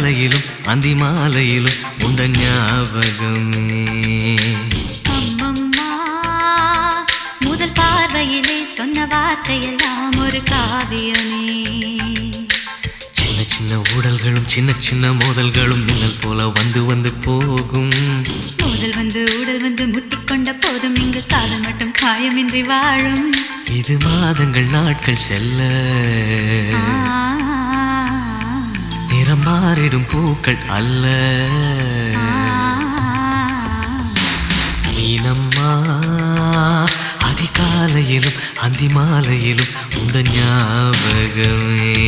அதிகாலையிலும் அந்தி மாலையிலும் உண்ட ஞாபகமே. அம்மம்மா முதல் பார்வையிலே சொன்ன வார்த்தையெல்லாம் ஒரு காவியமே. சின்ன சின்ன ஊடல்களும் சின்ன சின்ன மோதல்களும் மின்னல் போல வந்து வந்து போகும். மோதல் வந்து ஊடல் வந்து முட்டிக்கொண்ட போதும் இங்கு காதல் மட்டும் காயமின்றி வாழும். இது மாதங்கள் நாட்கள் செல்ல நிறம் மாறிடும் பூக்கள் அல்ல. மீனம்மா அதிகாலையிலும் அந்தி மாலையிலும் உந்த ஞாபகமே.